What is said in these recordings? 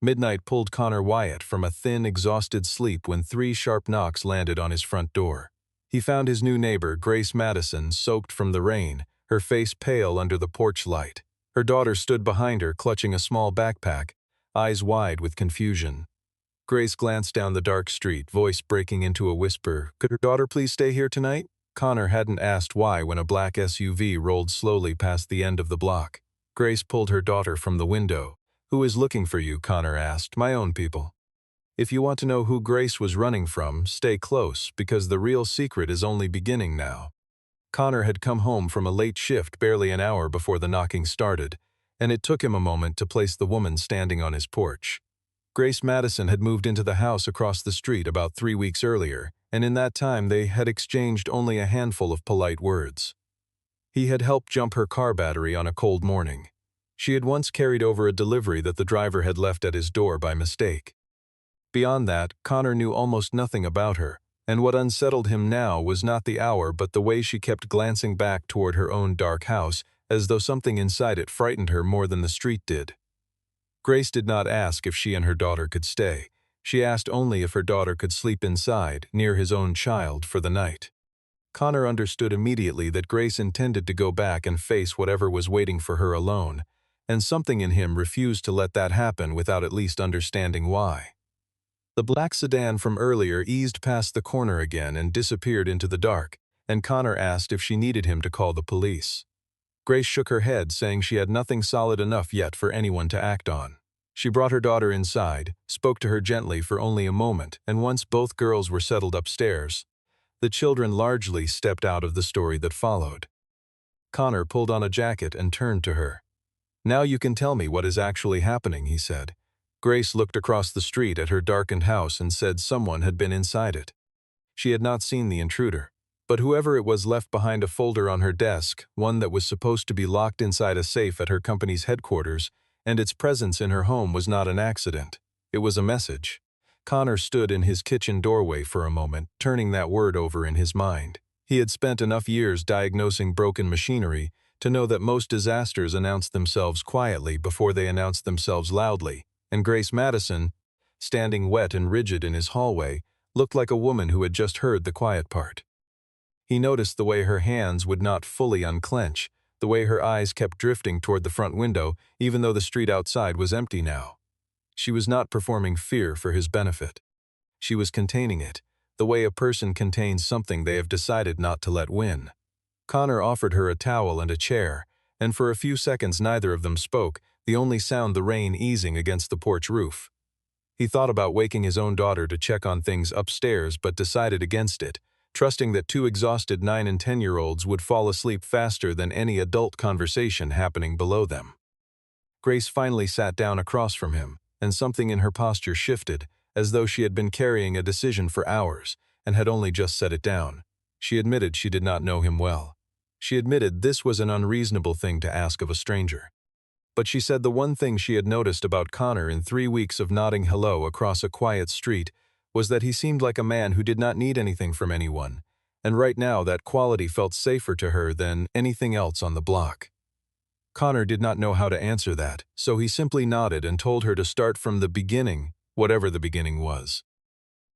Midnight pulled Connor Wyatt from a thin, exhausted sleep when 3 sharp knocks landed on his front door. He found his new neighbor, Grace Madison, soaked from the rain, her face pale under the porch light. Her daughter stood behind her, clutching a small backpack, eyes wide with confusion. Grace glanced down the dark street, voice breaking into a whisper. Could her daughter please stay here tonight? Connor hadn't asked why when a black SUV rolled slowly past the end of the block. Grace pulled her daughter from the window. Who is looking for you? Connor asked. My own people. If you want to know who Grace was running from, stay close, because the real secret is only beginning now. Connor had come home from a late shift barely an hour before the knocking started, and it took him a moment to place the woman standing on his porch. Grace Madison had moved into the house across the street about 3 weeks earlier, and in that time they had exchanged only a handful of polite words. He had helped jump her car battery on a cold morning. She had once carried over a delivery that the driver had left at his door by mistake. Beyond that, Connor knew almost nothing about her, and what unsettled him now was not the hour but the way she kept glancing back toward her own dark house, as though something inside it frightened her more than the street did. Grace did not ask if she and her daughter could stay. She asked only if her daughter could sleep inside, near his own child, for the night. Connor understood immediately that Grace intended to go back and face whatever was waiting for her alone, and something in him refused to let that happen without at least understanding why. The black sedan from earlier eased past the corner again and disappeared into the dark, and Connor asked if she needed him to call the police. Grace shook her head, saying she had nothing solid enough yet for anyone to act on. She brought her daughter inside, spoke to her gently for only a moment, and once both girls were settled upstairs, the children largely stepped out of the story that followed. Connor pulled on a jacket and turned to her. Now you can tell me what is actually happening, he said. Grace looked across the street at her darkened house and said someone had been inside it. She had not seen the intruder, but whoever it was left behind a folder on her desk, one that was supposed to be locked inside a safe at her company's headquarters, and its presence in her home was not an accident. It was a message. Connor stood in his kitchen doorway for a moment, turning that word over in his mind. He had spent enough years diagnosing broken machinery to know that most disasters announce themselves quietly before they announce themselves loudly, and Grace Madison, standing wet and rigid in his hallway, looked like a woman who had just heard the quiet part. He noticed the way her hands would not fully unclench, the way her eyes kept drifting toward the front window, even though the street outside was empty now. She was not performing fear for his benefit. She was containing it, the way a person contains something they have decided not to let win. Connor offered her a towel and a chair, and for a few seconds neither of them spoke, the only sound the rain easing against the porch roof. He thought about waking his own daughter to check on things upstairs but decided against it, trusting that 2 exhausted 9- and 10-year-olds would fall asleep faster than any adult conversation happening below them. Grace finally sat down across from him, and something in her posture shifted, as though she had been carrying a decision for hours and had only just set it down. She admitted she did not know him well. She admitted this was an unreasonable thing to ask of a stranger. But she said the one thing she had noticed about Connor in 3 weeks of nodding hello across a quiet street was that he seemed like a man who did not need anything from anyone, and right now that quality felt safer to her than anything else on the block. Connor did not know how to answer that, so he simply nodded and told her to start from the beginning, whatever the beginning was.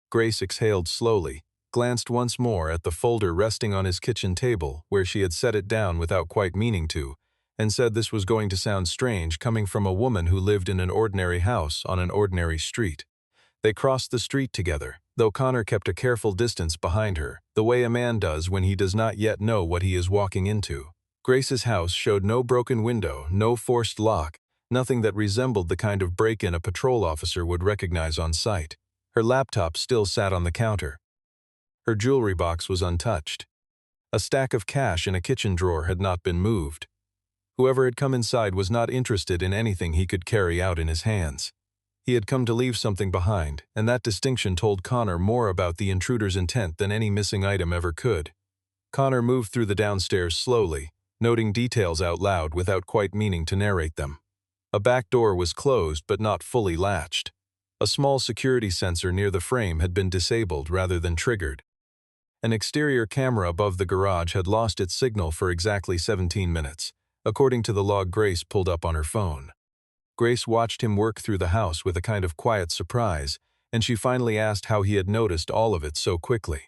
Grace exhaled slowly, glanced once more at the folder resting on his kitchen table where she had set it down without quite meaning to, and said this was going to sound strange coming from a woman who lived in an ordinary house on an ordinary street. They crossed the street together, though Connor kept a careful distance behind her, the way a man does when he does not yet know what he is walking into. Grace's house showed no broken window, no forced lock, nothing that resembled the kind of break-in a patrol officer would recognize on sight. Her laptop still sat on the counter. Her jewelry box was untouched. A stack of cash in a kitchen drawer had not been moved. Whoever had come inside was not interested in anything he could carry out in his hands. He had come to leave something behind, and that distinction told Connor more about the intruder's intent than any missing item ever could. Connor moved through the downstairs slowly, noting details out loud without quite meaning to narrate them. A back door was closed but not fully latched. A small security sensor near the frame had been disabled rather than triggered. An exterior camera above the garage had lost its signal for exactly 17 minutes, according to the log Grace pulled up on her phone. Grace watched him work through the house with a kind of quiet surprise, and she finally asked how he had noticed all of it so quickly.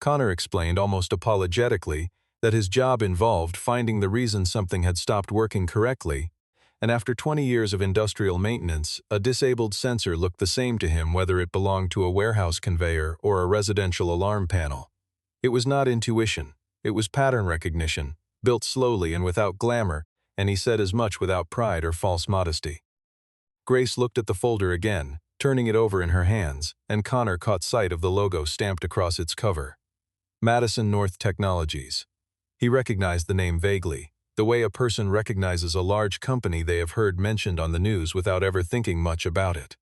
Connor explained almost apologetically that his job involved finding the reason something had stopped working correctly, and after 20 years of industrial maintenance, a disabled sensor looked the same to him whether it belonged to a warehouse conveyor or a residential alarm panel. It was not intuition, it was pattern recognition, built slowly and without glamour, and he said as much without pride or false modesty. Grace looked at the folder again, turning it over in her hands, and Connor caught sight of the logo stamped across its cover. Madison North Technologies. He recognized the name vaguely, the way a person recognizes a large company they have heard mentioned on the news without ever thinking much about it.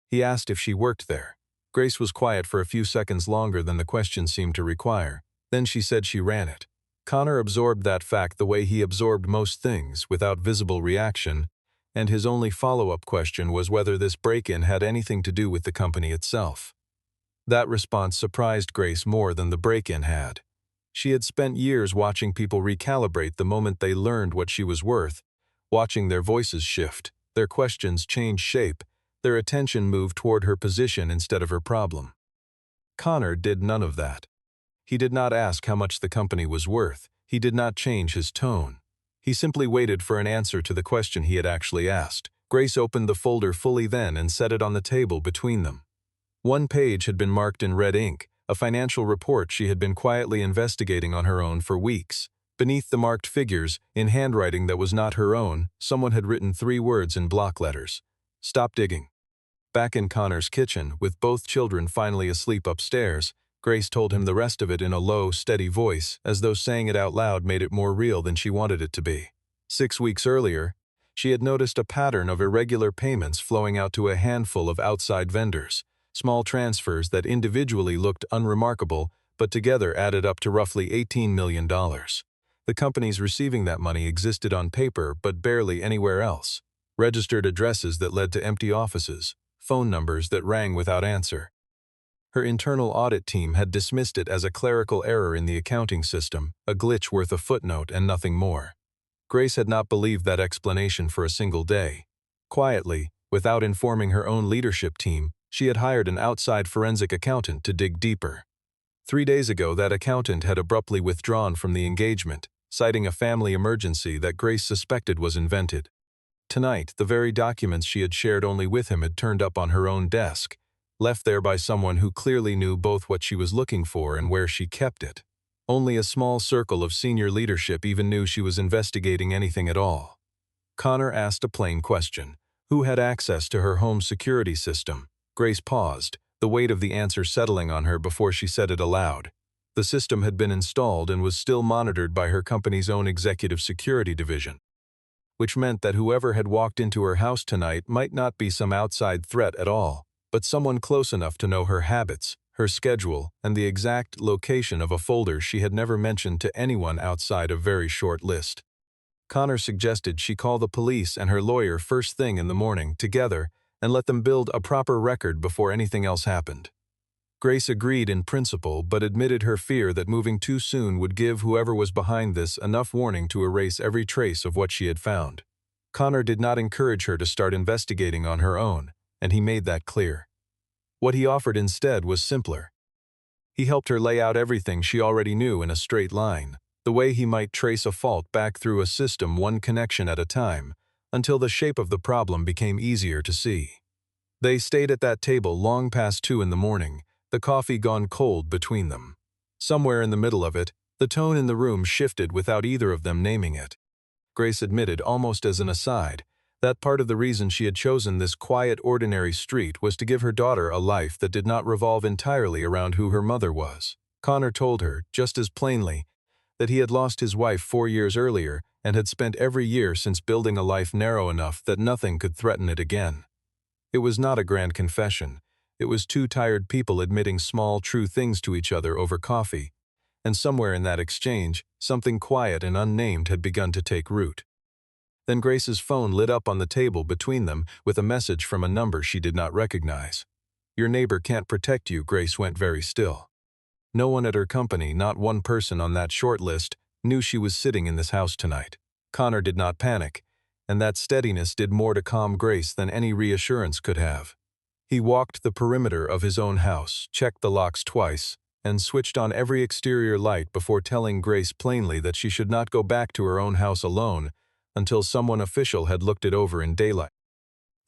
He asked if she worked there. Grace was quiet for a few seconds longer than the question seemed to require. Then she said she ran it. Connor absorbed that fact the way he absorbed most things, without visible reaction, and his only follow-up question was whether this break-in had anything to do with the company itself. That response surprised Grace more than the break-in had. She had spent years watching people recalibrate the moment they learned what she was worth, watching their voices shift, their questions change shape, their attention move toward her position instead of her problem. Connor did none of that. He did not ask how much the company was worth. He did not change his tone. He simply waited for an answer to the question he had actually asked. Grace opened the folder fully then and set it on the table between them. One page had been marked in red ink, a financial report she had been quietly investigating on her own for weeks. Beneath the marked figures, in handwriting that was not her own, someone had written 3 words in block letters. Stop digging. Back in Connor's kitchen, with both children finally asleep upstairs, Grace told him the rest of it in a low, steady voice, as though saying it out loud made it more real than she wanted it to be. 6 weeks earlier, she had noticed a pattern of irregular payments flowing out to a handful of outside vendors, small transfers that individually looked unremarkable but together added up to roughly $18 million. The companies receiving that money existed on paper but barely anywhere else. Registered addresses that led to empty offices, phone numbers that rang without answer. Her internal audit team had dismissed it as a clerical error in the accounting system, a glitch worth a footnote and nothing more. Grace had not believed that explanation for a single day. Quietly, without informing her own leadership team, she had hired an outside forensic accountant to dig deeper. 3 days ago, that accountant had abruptly withdrawn from the engagement, citing a family emergency that Grace suspected was invented. Tonight, the very documents she had shared only with him had turned up on her own desk, left there by someone who clearly knew both what she was looking for and where she kept it. Only a small circle of senior leadership even knew she was investigating anything at all. Connor asked a plain question. Who had access to her home security system? Grace paused, the weight of the answer settling on her before she said it aloud. The system had been installed and was still monitored by her company's own executive security division, which meant that whoever had walked into her house tonight might not be some outside threat at all, but someone close enough to know her habits, her schedule, and the exact location of a folder she had never mentioned to anyone outside a very short list. Connor suggested she call the police and her lawyer first thing in the morning, together, and let them build a proper record before anything else happened. Grace agreed in principle but admitted her fear that moving too soon would give whoever was behind this enough warning to erase every trace of what she had found. Connor did not encourage her to start investigating on her own, and he made that clear. What he offered instead was simpler. He helped her lay out everything she already knew in a straight line, the way he might trace a fault back through a system one connection at a time, until the shape of the problem became easier to see. They stayed at that table long past 2 in the morning, the coffee gone cold between them. Somewhere in the middle of it, the tone in the room shifted without either of them naming it. Grace admitted, almost as an aside, that part of the reason she had chosen this quiet, ordinary street was to give her daughter a life that did not revolve entirely around who her mother was. Connor told her, just as plainly, that he had lost his wife 4 years earlier and had spent every year since building a life narrow enough that nothing could threaten it again. It was not a grand confession. It was 2 tired people admitting small, true things to each other over coffee, and somewhere in that exchange, something quiet and unnamed had begun to take root. Then Grace's phone lit up on the table between them with a message from a number she did not recognize. "Your neighbor can't protect you." Grace went very still. No one at her company, not one person on that short list, knew she was sitting in this house tonight. Connor did not panic, and that steadiness did more to calm Grace than any reassurance could have. He walked the perimeter of his own house, checked the locks twice, and switched on every exterior light before telling Grace plainly that she should not go back to her own house alone until someone official had looked it over in daylight.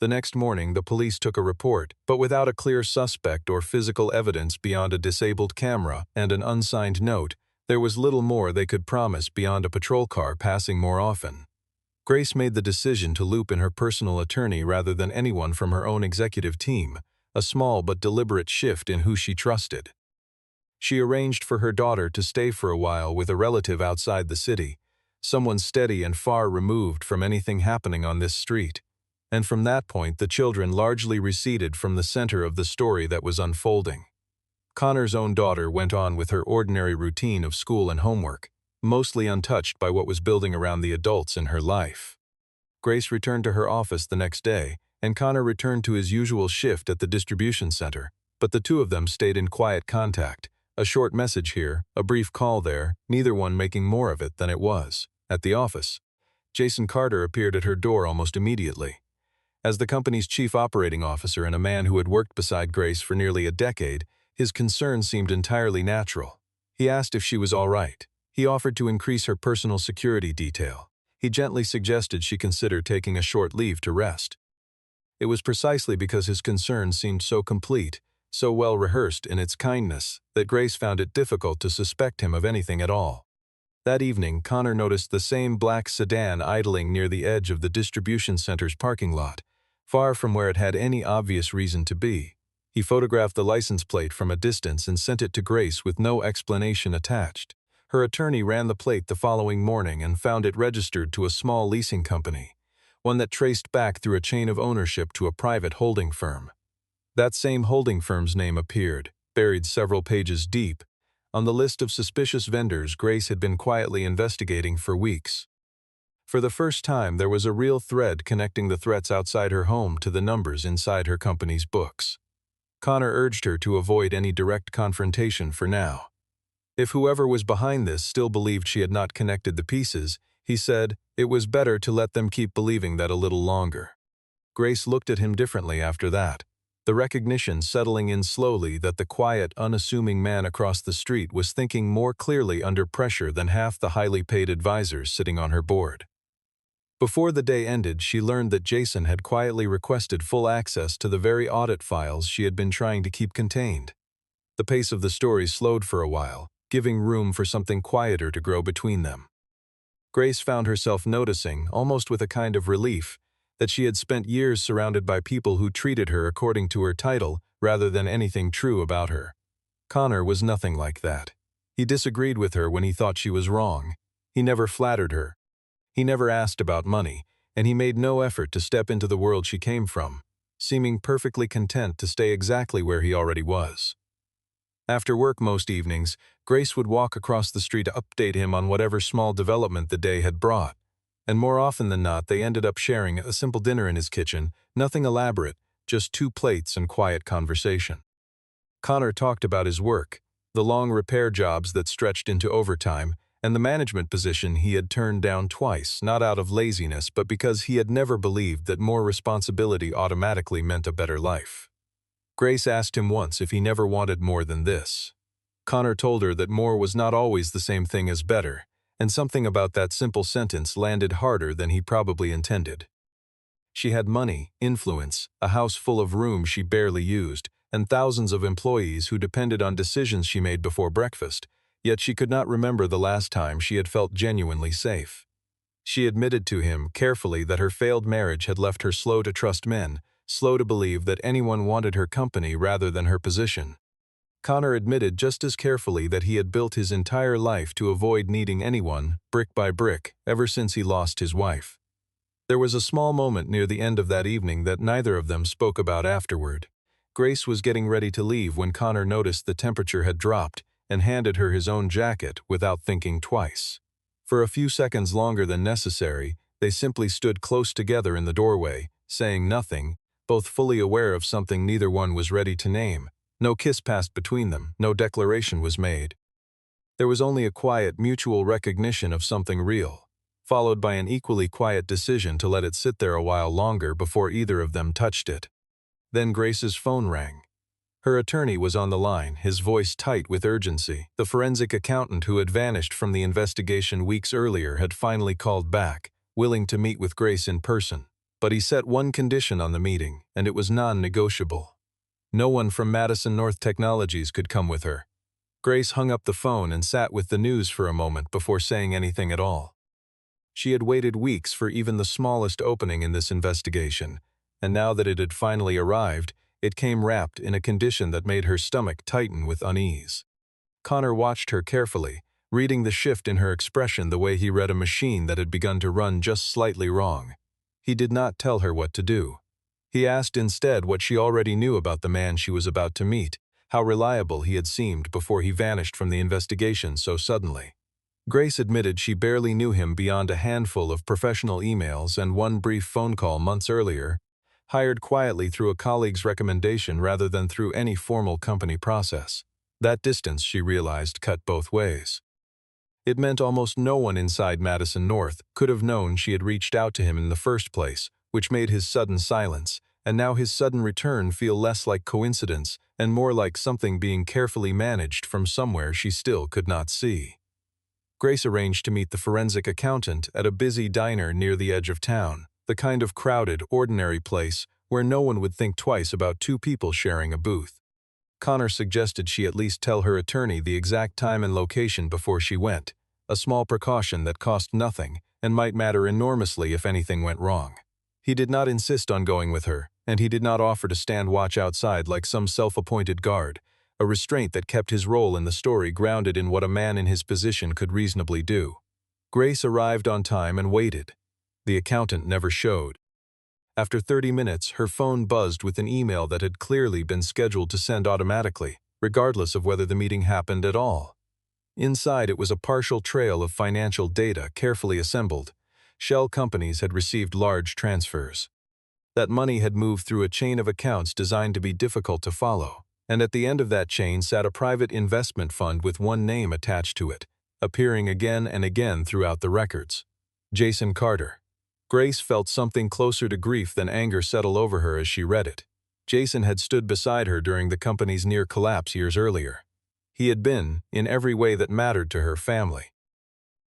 The next morning, the police took a report, but without a clear suspect or physical evidence beyond a disabled camera and an unsigned note, there was little more they could promise beyond a patrol car passing more often. Grace made the decision to loop in her personal attorney rather than anyone from her own executive team, a small but deliberate shift in who she trusted. She arranged for her daughter to stay for a while with a relative outside the city, someone steady and far removed from anything happening on this street. And from that point the children largely receded from the center of the story that was unfolding. Connor's own daughter went on with her ordinary routine of school and homework, mostly untouched by what was building around the adults in her life. Grace returned to her office the next day, and Connor returned to his usual shift at the distribution center, but the two of them stayed in quiet contact, a short message here, a brief call there, neither one making more of it than it was. At the office, Jason Carter appeared at her door almost immediately. As the company's chief operating officer and a man who had worked beside Grace for nearly a decade, his concern seemed entirely natural. He asked if she was all right. He offered to increase her personal security detail. He gently suggested she consider taking a short leave to rest. It was precisely because his concern seemed so complete, so well rehearsed in its kindness, that Grace found it difficult to suspect him of anything at all. That evening, Connor noticed the same black sedan idling near the edge of the distribution center's parking lot, far from where it had any obvious reason to be. He photographed the license plate from a distance and sent it to Grace with no explanation attached. Her attorney ran the plate the following morning and found it registered to a small leasing company, one that traced back through a chain of ownership to a private holding firm. That same holding firm's name appeared, buried several pages deep, on the list of suspicious vendors Grace had been quietly investigating for weeks. For the first time, there was a real thread connecting the threats outside her home to the numbers inside her company's books. Connor urged her to avoid any direct confrontation for now. If whoever was behind this still believed she had not connected the pieces, he said, it was better to let them keep believing that a little longer. Grace looked at him differently after that, the recognition settling in slowly that the quiet, unassuming man across the street was thinking more clearly under pressure than half the highly paid advisors sitting on her board. Before the day ended, she learned that Jason had quietly requested full access to the very audit files she had been trying to keep contained. The pace of the story slowed for a while, giving room for something quieter to grow between them. Grace found herself noticing, almost with a kind of relief, that she had spent years surrounded by people who treated her according to her title rather than anything true about her. Connor was nothing like that. He disagreed with her when he thought she was wrong. He never flattered her. He never asked about money, and he made no effort to step into the world she came from, seeming perfectly content to stay exactly where he already was. After work most evenings, Grace would walk across the street to update him on whatever small development the day had brought, and more often than not they ended up sharing a simple dinner in his kitchen, nothing elaborate, just 2 plates and quiet conversation. Connor talked about his work, the long repair jobs that stretched into overtime, and the management position he had turned down twice, not out of laziness but because he had never believed that more responsibility automatically meant a better life. Grace asked him once if he never wanted more than this. Connor told her that more was not always the same thing as better, and something about that simple sentence landed harder than he probably intended. She had money, influence, a house full of rooms she barely used, and thousands of employees who depended on decisions she made before breakfast, yet she could not remember the last time she had felt genuinely safe. She admitted to him carefully that her failed marriage had left her slow to trust men, slow to believe that anyone wanted her company rather than her position. Connor admitted just as carefully that he had built his entire life to avoid needing anyone, brick by brick, ever since he lost his wife. There was a small moment near the end of that evening that neither of them spoke about afterward. Grace was getting ready to leave when Connor noticed the temperature had dropped and handed her his own jacket without thinking twice. For a few seconds longer than necessary, they simply stood close together in the doorway, saying nothing, both fully aware of something neither one was ready to name. No kiss passed between them, no declaration was made. There was only a quiet, mutual recognition of something real. followed by an equally quiet decision to let it sit there a while longer before either of them touched it. Then Grace's phone rang. Her attorney was on the line, his voice tight with urgency. The forensic accountant who had vanished from the investigation weeks earlier had finally called back, willing to meet with Grace in person. But he set one condition on the meeting, and it was non-negotiable. No one from Madison North Technologies could come with her. Grace hung up the phone and sat with the news for a moment before saying anything at all. She had waited weeks for even the smallest opening in this investigation, and now that it had finally arrived, it came wrapped in a condition that made her stomach tighten with unease. Connor watched her carefully, reading the shift in her expression the way he read a machine that had begun to run just slightly wrong. He did not tell her what to do. He asked instead what she already knew about the man she was about to meet, how reliable he had seemed before he vanished from the investigation so suddenly. Grace admitted she barely knew him beyond a handful of professional emails and one brief phone call months earlier, hired quietly through a colleague's recommendation rather than through any formal company process. That distance, she realized, cut both ways. It meant almost no one inside Madison North could have known she had reached out to him in the first place, which made his sudden silence, and now his sudden return, feel less like coincidence and more like something being carefully managed from somewhere she still could not see. Grace arranged to meet the forensic accountant at a busy diner near the edge of town, the kind of crowded, ordinary place where no one would think twice about two people sharing a booth. Connor suggested she at least tell her attorney the exact time and location before she went, a small precaution that cost nothing and might matter enormously if anything went wrong. He did not insist on going with her, and he did not offer to stand watch outside like some self-appointed guard, a restraint that kept his role in the story grounded in what a man in his position could reasonably do. Grace arrived on time and waited. The accountant never showed. After 30 minutes, her phone buzzed with an email that had clearly been scheduled to send automatically, regardless of whether the meeting happened at all. Inside, it was a partial trail of financial data carefully assembled. Shell companies had received large transfers. That money had moved through a chain of accounts designed to be difficult to follow, and at the end of that chain sat a private investment fund with one name attached to it, appearing again and again throughout the records: Jason Carter. Grace felt something closer to grief than anger settle over her as she read it. Jason had stood beside her during the company's near collapse years earlier. He had been, in every way that mattered to her family.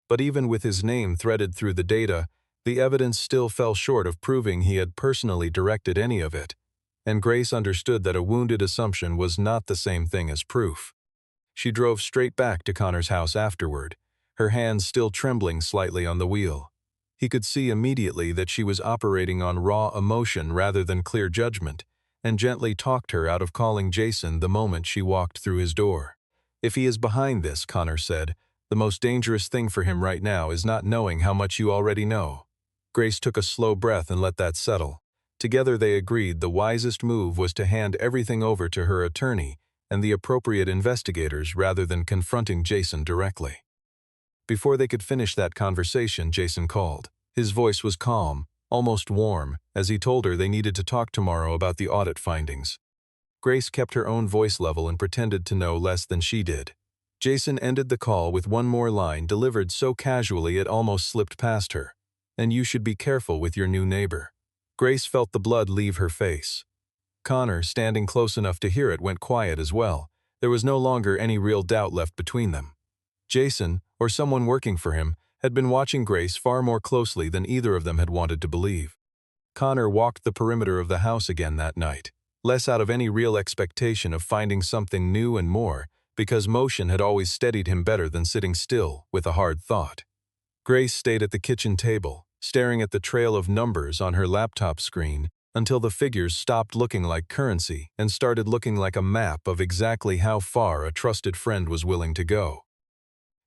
But even with his name threaded through the data, the evidence still fell short of proving he had personally directed any of it, and Grace understood that a wounded assumption was not the same thing as proof. She drove straight back to Connor's house afterward, her hands still trembling slightly on the wheel. He could see immediately that she was operating on raw emotion rather than clear judgment, and gently talked her out of calling Jason the moment she walked through his door. "If he is behind this," Connor said, "the most dangerous thing for him right now is not knowing how much you already know." Grace took a slow breath and let that settle. Together they agreed the wisest move was to hand everything over to her attorney and the appropriate investigators rather than confronting Jason directly. Before they could finish that conversation, Jason called. His voice was calm, almost warm, as he told her they needed to talk tomorrow about the audit findings. Grace kept her own voice level and pretended to know less than she did. Jason ended the call with one more line delivered so casually it almost slipped past her. "And you should be careful with your new neighbor." Grace felt the blood leave her face. Connor, standing close enough to hear it, went quiet as well. There was no longer any real doubt left between them. Jason, or someone working for him, had been watching Grace far more closely than either of them had wanted to believe. Connor walked the perimeter of the house again that night, less out of any real expectation of finding something new and more, because motion had always steadied him better than sitting still with a hard thought. Grace stayed at the kitchen table, staring at the trail of numbers on her laptop screen until the figures stopped looking like currency and started looking like a map of exactly how far a trusted friend was willing to go.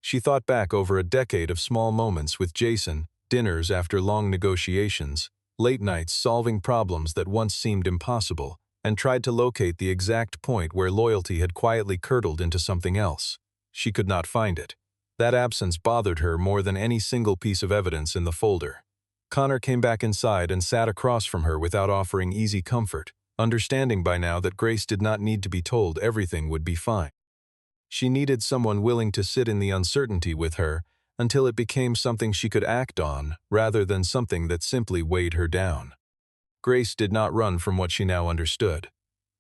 She thought back over a decade of small moments with Jason, dinners after long negotiations, late nights solving problems that once seemed impossible, and tried to locate the exact point where loyalty had quietly curdled into something else. She could not find it. That absence bothered her more than any single piece of evidence in the folder. Connor came back inside and sat across from her without offering easy comfort, understanding by now that Grace did not need to be told everything would be fine. She needed someone willing to sit in the uncertainty with her until it became something she could act on rather than something that simply weighed her down. Grace did not run from what she now understood.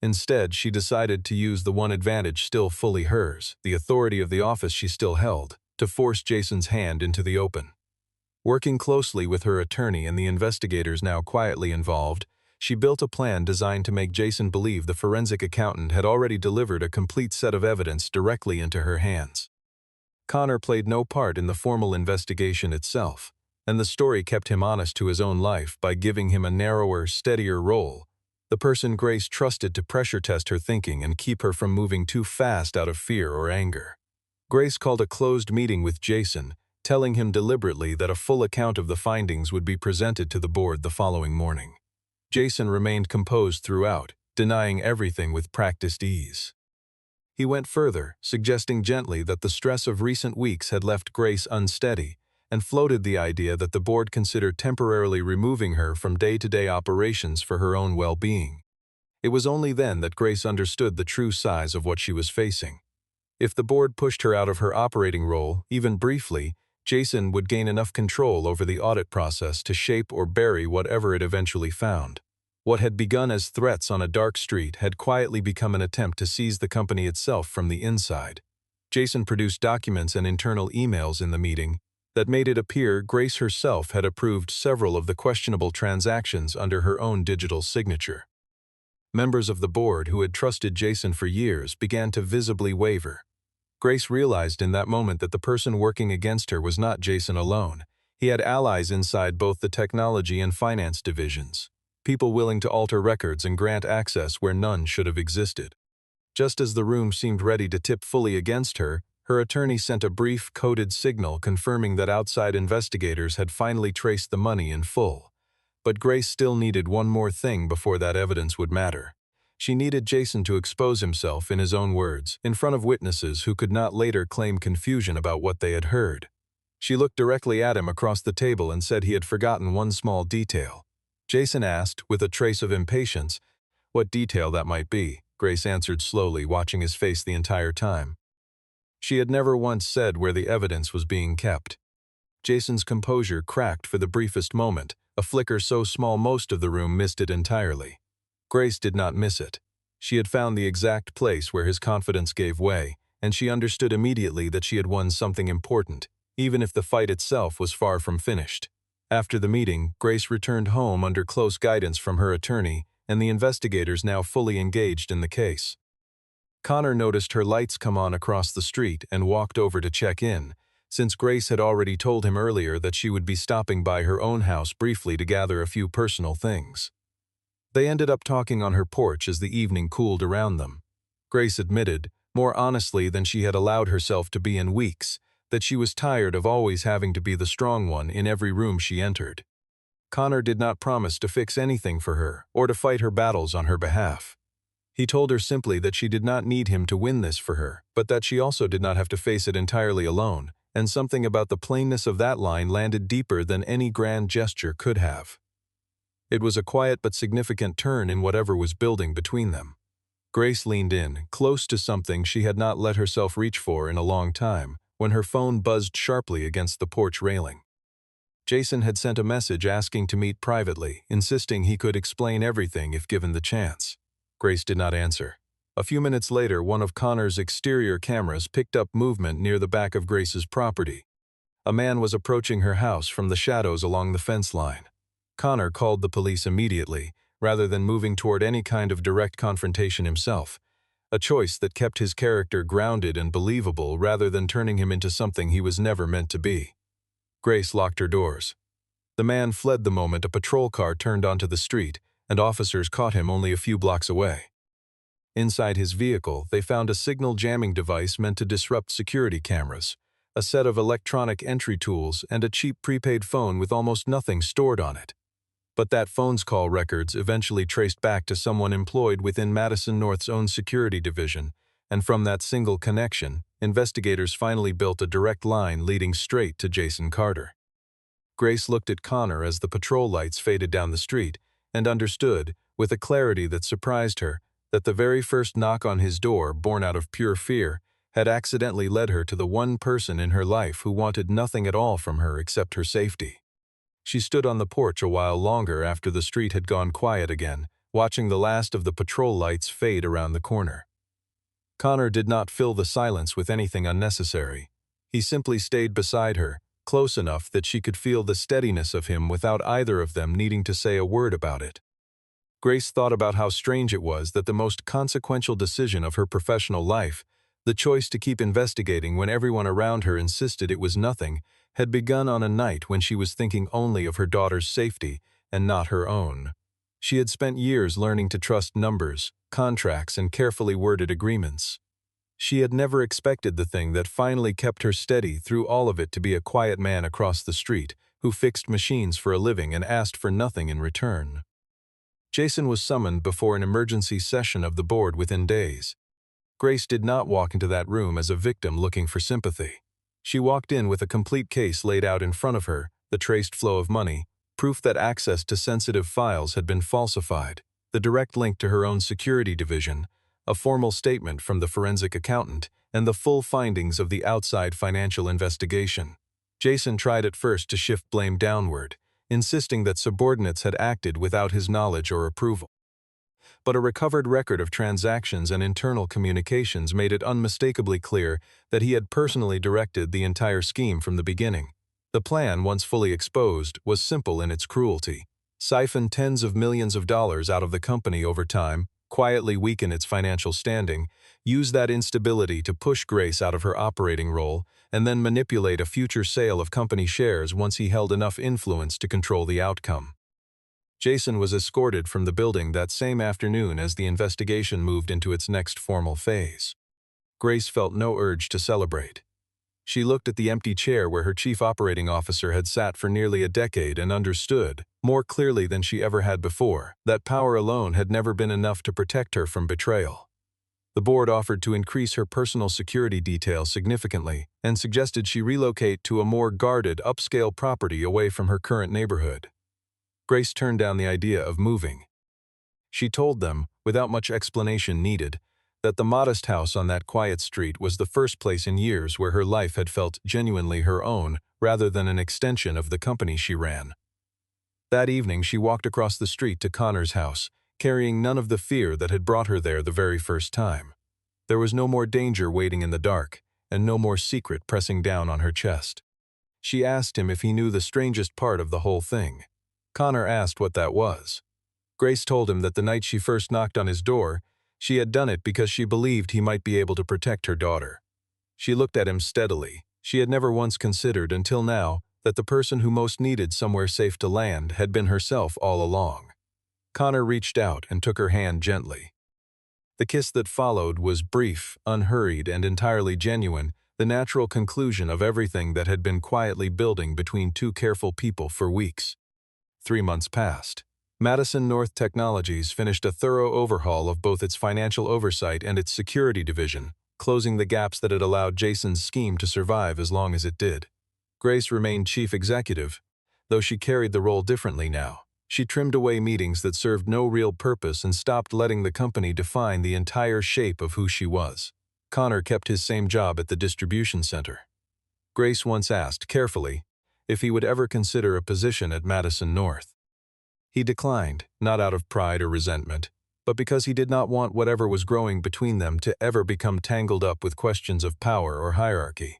Instead, she decided to use the one advantage still fully hers, the authority of the office she still held, to force Jason's hand into the open. Working closely with her attorney and the investigators now quietly involved, she built a plan designed to make Jason believe the forensic accountant had already delivered a complete set of evidence directly into her hands. Connor played no part in the formal investigation itself, and the story kept him honest to his own life by giving him a narrower, steadier role, the person Grace trusted to pressure test her thinking and keep her from moving too fast out of fear or anger. Grace called a closed meeting with Jason, telling him deliberately that a full account of the findings would be presented to the board the following morning. Jason remained composed throughout, denying everything with practiced ease. He went further, suggesting gently that the stress of recent weeks had left Grace unsteady, and floated the idea that the board considered temporarily removing her from day-to-day operations for her own well-being. It was only then that Grace understood the true size of what she was facing. If the board pushed her out of her operating role, even briefly, Jason would gain enough control over the audit process to shape or bury whatever it eventually found. What had begun as threats on a dark street had quietly become an attempt to seize the company itself from the inside. Jason produced documents and internal emails in the meeting that made it appear Grace herself had approved several of the questionable transactions under her own digital signature. Members of the board who had trusted Jason for years began to visibly waver. Grace realized in that moment that the person working against her was not Jason alone. He had allies inside both the technology and finance divisions, people willing to alter records and grant access where none should have existed. Just as the room seemed ready to tip fully against her, her attorney sent a brief, coded signal confirming that outside investigators had finally traced the money in full. But Grace still needed one more thing before that evidence would matter. She needed Jason to expose himself, in his own words, in front of witnesses who could not later claim confusion about what they had heard. She looked directly at him across the table and said he had forgotten one small detail. Jason asked, with a trace of impatience, what detail that might be. Grace answered slowly, watching his face the entire time. She had never once said where the evidence was being kept. Jason's composure cracked for the briefest moment, a flicker so small most of the room missed it entirely. Grace did not miss it. She had found the exact place where his confidence gave way, and she understood immediately that she had won something important, even if the fight itself was far from finished. After the meeting, Grace returned home under close guidance from her attorney and the investigators now fully engaged in the case. Connor noticed her lights come on across the street and walked over to check in, since Grace had already told him earlier that she would be stopping by her own house briefly to gather a few personal things. They ended up talking on her porch as the evening cooled around them. Grace admitted, more honestly than she had allowed herself to be in weeks, that she was tired of always having to be the strong one in every room she entered. Connor did not promise to fix anything for her or to fight her battles on her behalf. He told her simply that she did not need him to win this for her, but that she also did not have to face it entirely alone, and something about the plainness of that line landed deeper than any grand gesture could have. It was a quiet but significant turn in whatever was building between them. Grace leaned in, close to something she had not let herself reach for in a long time, when her phone buzzed sharply against the porch railing. Jason had sent a message asking to meet privately, insisting he could explain everything if given the chance. Grace did not answer. A few minutes later, one of Connor's exterior cameras picked up movement near the back of Grace's property. A man was approaching her house from the shadows along the fence line. Connor called the police immediately, rather than moving toward any kind of direct confrontation himself, a choice that kept his character grounded and believable rather than turning him into something he was never meant to be. Grace locked her doors. The man fled the moment a patrol car turned onto the street, and officers caught him only a few blocks away. Inside his vehicle, they found a signal jamming device meant to disrupt security cameras, a set of electronic entry tools, and a cheap prepaid phone with almost nothing stored on it. But that phone's call records eventually traced back to someone employed within Madison North's own security division, and from that single connection, investigators finally built a direct line leading straight to Jason Carter. Grace looked at Connor as the patrol lights faded down the street, and understood, with a clarity that surprised her, that the very first knock on his door, born out of pure fear, had accidentally led her to the one person in her life who wanted nothing at all from her except her safety. She stood on the porch a while longer after the street had gone quiet again, watching the last of the patrol lights fade around the corner. Connor did not fill the silence with anything unnecessary. He simply stayed beside her, close enough that she could feel the steadiness of him without either of them needing to say a word about it. Grace thought about how strange it was that the most consequential decision of her professional life, the choice to keep investigating when everyone around her insisted it was nothing, had begun on a night when she was thinking only of her daughter's safety and not her own. She had spent years learning to trust numbers, contracts, and carefully worded agreements. She had never expected the thing that finally kept her steady through all of it to be a quiet man across the street who fixed machines for a living and asked for nothing in return. Jason was summoned before an emergency session of the board within days. Grace did not walk into that room as a victim looking for sympathy. She walked in with a complete case laid out in front of her, the traced flow of money, proof that access to sensitive files had been falsified, the direct link to her own security division, a formal statement from the forensic accountant, and the full findings of the outside financial investigation. Jason tried at first to shift blame downward, insisting that subordinates had acted without his knowledge or approval. But a recovered record of transactions and internal communications made it unmistakably clear that he had personally directed the entire scheme from the beginning. The plan, once fully exposed, was simple in its cruelty. Siphon tens of millions of dollars out of the company over time, quietly weaken its financial standing, use that instability to push Grace out of her operating role, and then manipulate a future sale of company shares once he held enough influence to control the outcome. Jason was escorted from the building that same afternoon as the investigation moved into its next formal phase. Grace felt no urge to celebrate. She looked at the empty chair where her chief operating officer had sat for nearly a decade and understood, more clearly than she ever had before, that power alone had never been enough to protect her from betrayal. The board offered to increase her personal security details significantly and suggested she relocate to a more guarded, upscale property away from her current neighborhood. Grace turned down the idea of moving. She told them, without much explanation needed, that the modest house on that quiet street was the first place in years where her life had felt genuinely her own rather than an extension of the company she ran. That evening she walked across the street to Connor's house, carrying none of the fear that had brought her there the very first time. There was no more danger waiting in the dark, and no more secret pressing down on her chest. She asked him if he knew the strangest part of the whole thing. Connor asked what that was. Grace told him that the night she first knocked on his door, she had done it because she believed he might be able to protect her daughter. She looked at him steadily. She had never once considered until now that the person who most needed somewhere safe to land had been herself all along. Connor reached out and took her hand gently. The kiss that followed was brief, unhurried, and entirely genuine, the natural conclusion of everything that had been quietly building between two careful people for weeks. 3 months passed. Madison North Technologies finished a thorough overhaul of both its financial oversight and its security division, closing the gaps that had allowed Jason's scheme to survive as long as it did. Grace remained chief executive, though she carried the role differently now. She trimmed away meetings that served no real purpose and stopped letting the company define the entire shape of who she was. Connor kept his same job at the distribution center. Grace once asked, carefully, if he would ever consider a position at Madison North. He declined, not out of pride or resentment, but because he did not want whatever was growing between them to ever become tangled up with questions of power or hierarchy.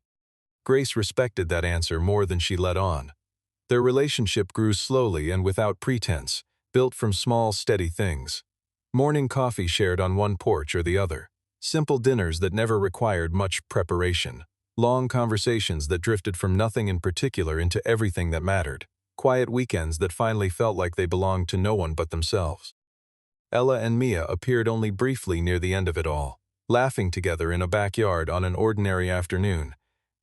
Grace respected that answer more than she let on. Their relationship grew slowly and without pretense, built from small, steady things. Morning coffee shared on one porch or the other. Simple dinners that never required much preparation. Long conversations that drifted from nothing in particular into everything that mattered. Quiet weekends that finally felt like they belonged to no one but themselves. Ella and Mia appeared only briefly near the end of it all, laughing together in a backyard on an ordinary afternoon.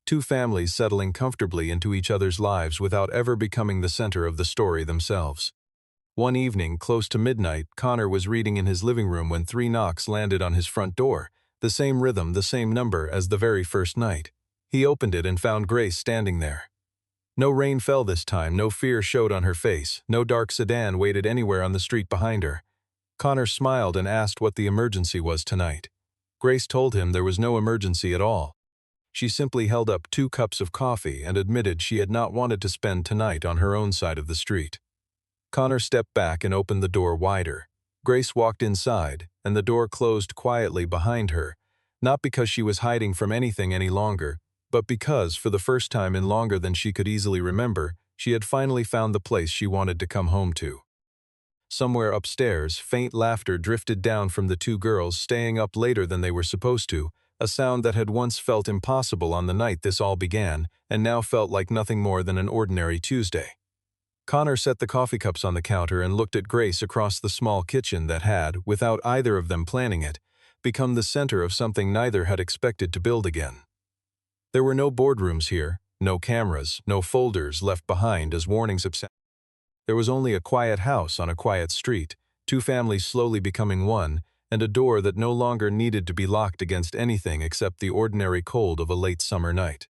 Two families settling comfortably into each other's lives without ever becoming the center of the story themselves. One evening, close to midnight, Connor was reading in his living room when 3 knocks landed on his front door, the same rhythm, the same number as the very first night. He opened it and found Grace standing there. No rain fell this time, no fear showed on her face, no dark sedan waited anywhere on the street behind her. Connor smiled and asked what the emergency was tonight. Grace told him there was no emergency at all. She simply held up 2 cups of coffee and admitted she had not wanted to spend tonight on her own side of the street. Connor stepped back and opened the door wider. Grace walked inside, and the door closed quietly behind her, not because she was hiding from anything any longer, but because, for the first time in longer than she could easily remember, she had finally found the place she wanted to come home to. Somewhere upstairs, faint laughter drifted down from the 2 girls staying up later than they were supposed to, a sound that had once felt impossible on the night this all began and now felt like nothing more than an ordinary Tuesday. Connor set the coffee cups on the counter and looked at Grace across the small kitchen that had, without either of them planning it, become the center of something neither had expected to build again. There were no boardrooms here, no cameras, no folders left behind as warnings of sound. There was only a quiet house on a quiet street, 2 families slowly becoming one, and a door that no longer needed to be locked against anything except the ordinary cold of a late summer night.